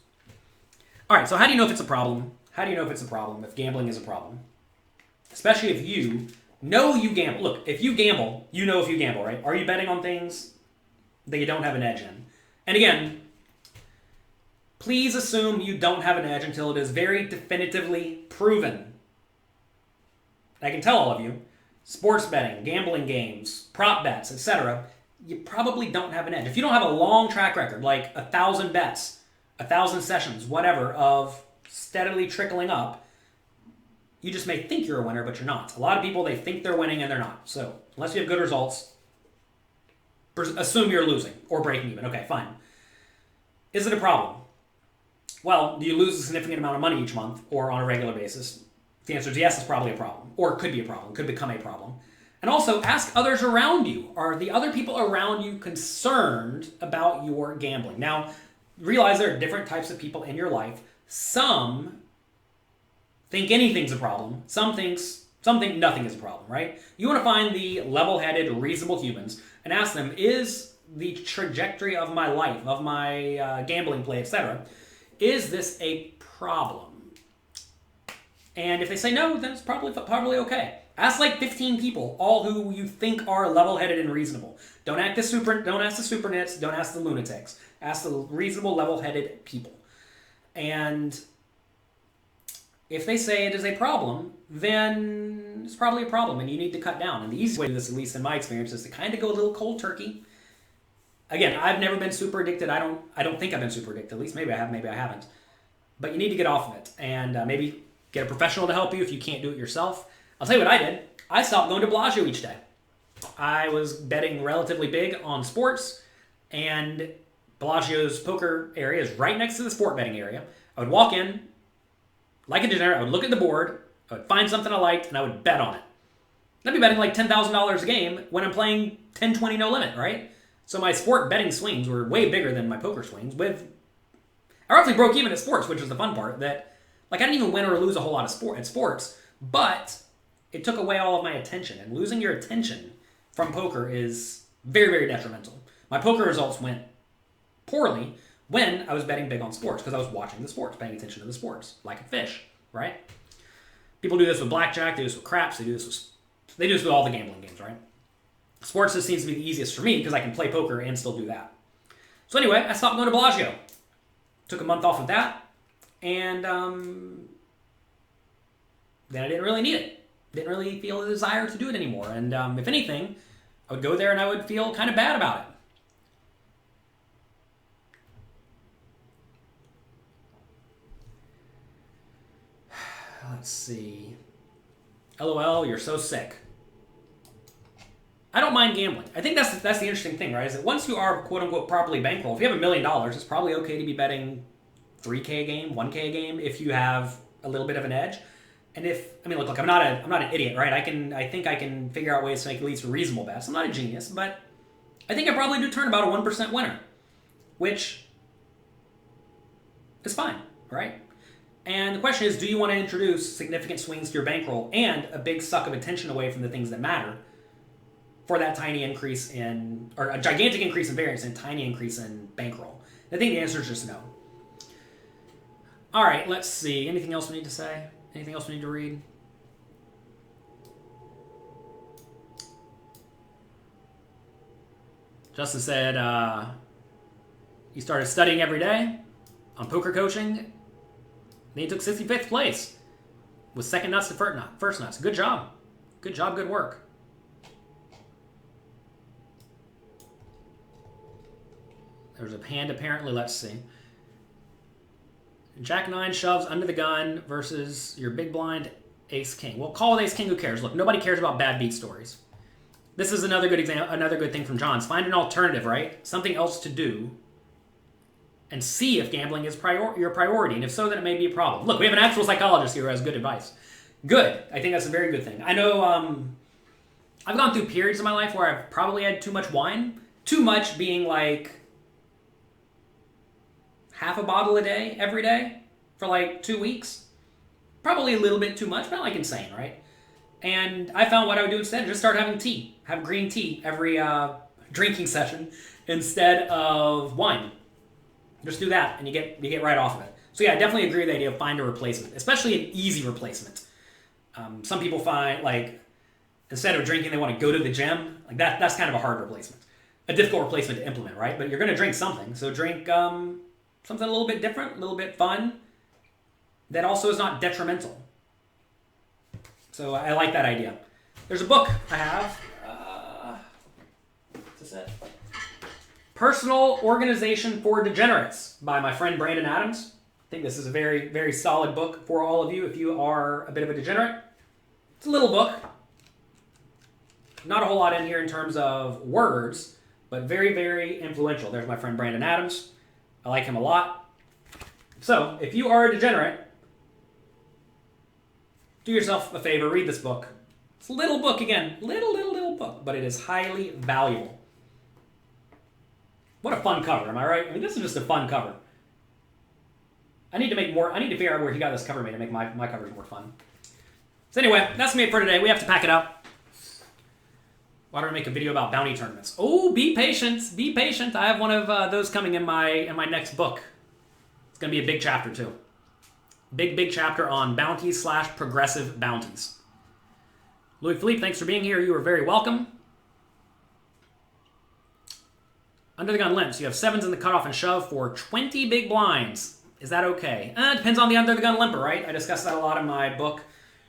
All right, so how do you know if it's a problem? If gambling is a problem? Especially if you know you gamble. Look, if you gamble, you know if you gamble, right? Are you betting on things that you don't have an edge in? And again, please assume you don't have an edge until it is very definitively proven. I can tell all of you, sports betting, gambling games, prop bets, etc., you probably don't have an edge. If you don't have a long track record, like 1,000 bets, 1,000 sessions, whatever, of steadily trickling up, You just may think you're a winner, but you're not. A lot of people, they think they're winning and they're not. So unless you have good results, assume you're losing or breaking even. Okay, fine. Is it a problem? Well, do you lose a significant amount of money each month or on a regular basis? The answer is yes, it's probably a problem. Or it could be a problem, could become a problem. And also, ask others around you. Are the other people around you concerned about your gambling? Now, realize there are different types of people in your life. Some think anything's a problem. Some think nothing is a problem, right? You want to find the level-headed, reasonable humans and ask them, is the trajectory of my life, of my gambling play, etc., is this a problem? And if they say no, then it's probably okay. Ask like 15 people, all who you think are level-headed and reasonable. Don't ask the super nits, don't ask the lunatics. Ask the reasonable, level-headed people. And if they say it is a problem, then it's probably a problem and you need to cut down. And the easiest way to do this, at least in my experience, is to kind of go a little cold turkey. Again, I've never been super addicted. I don't think I've been super addicted. At least maybe I have, maybe I haven't. But you need to get off of it and maybe get a professional to help you if you can't do it yourself. I'll tell you what I did. I stopped going to Bellagio each day. I was betting relatively big on sports, and Bellagio's poker area is right next to the sport betting area. I would walk in, like a degenerate, I would look at the board, I would find something I liked, and I would bet on it. I'd be betting like $10,000 a game when I'm playing 10-20 no limit, right? So my sport betting swings were way bigger than my poker swings. I roughly broke even at sports, which was the fun part, that like I didn't even win or lose a whole lot of at sports, but it took away all of my attention, and losing your attention from poker is very, very detrimental. My poker results went poorly when I was betting big on sports because I was watching the sports, paying attention to the sports, like a fish, right? People do this with blackjack, they do this with craps, they do this with all the gambling games, right? Sports just seems to be the easiest for me because I can play poker and still do that. So anyway, I stopped going to Bellagio. Took a month off of that, and then I didn't really need it. Didn't really feel a desire to do it anymore. And if anything, I would go there and I would feel kind of bad about it. Let's see. LOL, you're so sick. I don't mind gambling. I think that's the interesting thing, right? Is that once you are quote-unquote properly bankrolled, if you have $1 million, it's probably okay to be betting $3K a game, $1K a game if you have a little bit of an edge. And look, I'm not an idiot, right? I think I can figure out ways to make at least reasonable bets. I'm not a genius, but I think I probably do turn about a 1% winner, which is fine, right? And the question is, do you want to introduce significant swings to your bankroll and a big suck of attention away from the things that matter for that tiny increase or a gigantic increase in variance and tiny increase in bankroll? I think the answer is just no. All right, let's see. Anything else we need to say? Anything else we need to read? Justin said he started studying every day on poker coaching. Then he took 65th place with second nuts to first nuts. Good job. Good job, good work. There's a hand apparently. Let's see. Jack 9 shoves under the gun versus your big blind ace king. Well, call it ace king. Who cares? Look, nobody cares about bad beat stories. This is another good example. Another good thing from John's. Find an alternative, right? Something else to do, and see if gambling is your priority. And if so, then it may be a problem. Look, we have an actual psychologist here who has good advice. Good. I think that's a very good thing. I know I've gone through periods in my life where I've probably had too much wine. Too much being like half a bottle a day, every day, for like 2 weeks. Probably a little bit too much, but not like insane, right? And I found what I would do instead, just start having tea. Have green tea every drinking session instead of wine. Just do that, and you get right off of it. So yeah, I definitely agree with the idea of find a replacement, especially an easy replacement. Some people find, like, instead of drinking, they want to go to the gym. Like that's kind of a hard replacement. A difficult replacement to implement, right? But you're going to drink something, so drink something a little bit different, a little bit fun, that also is not detrimental. So I like that idea. There's a book I have. What's this? Personal Organization for Degenerates by my friend Brandon Adams. I think this is a very, very solid book for all of you if you are a bit of a degenerate. It's a little book. Not a whole lot in here in terms of words, but very, very influential. There's my friend Brandon Adams. I like him a lot. So, if you are a degenerate, do yourself a favor, read this book. It's a little book again. Little book, but it is highly valuable. What a fun cover, am I right? I mean, this is just a fun cover. I need to figure out where he got this cover made to make my covers more fun. So anyway, that's me for today. We have to pack it up. Why don't I make a video about bounty tournaments? Oh, be patient. Be patient. I have one of those coming in my next book. It's going to be a big chapter, too. Big chapter on bounties / progressive bounties. Louis Philippe, thanks for being here. You are very welcome. Under the gun limps. You have 7s in the cutoff and shove for 20 big blinds. Is that okay? It depends on the under the gun limper, right? I discuss that a lot in my book,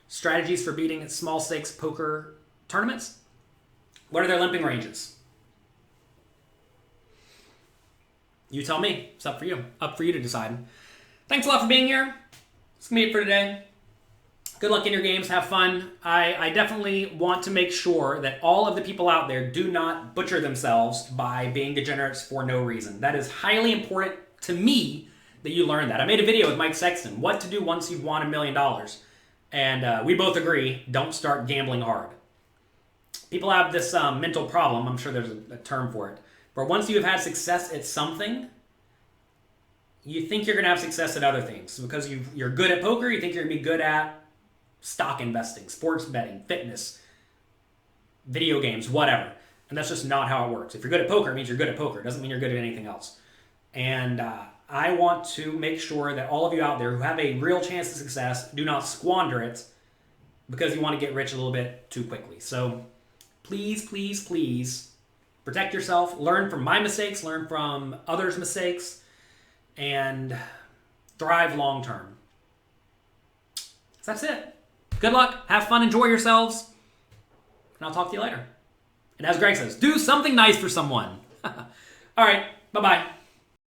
Strategies for Beating Small Stakes Poker Tournaments. What are their limping ranges? You tell me. It's up for you. Up for you to decide. Thanks a lot for being here. That's going to be it for today. Good luck in your games. Have fun. I definitely want to make sure that all of the people out there do not butcher themselves by being degenerates for no reason. That is highly important to me that you learn that. I made a video with Mike Sexton, what to do once you've won $1 million. And we both agree, don't start gambling hard. People have this mental problem, I'm sure there's a term for it, where once you have had success at something, you think you're going to have success at other things. Because you're good at poker, you think you're going to be good at stock investing, sports betting, fitness, video games, whatever. And that's just not how it works. If you're good at poker, it means you're good at poker. It doesn't mean you're good at anything else. And I want to make sure that all of you out there who have a real chance of success do not squander it because you want to get rich a little bit too quickly. So please, please, please protect yourself. Learn from my mistakes. Learn from others' mistakes. And thrive long term. So that's it. Good luck. Have fun. Enjoy yourselves. And I'll talk to you later. And as Greg says, do something nice for someone. All right. Bye-bye.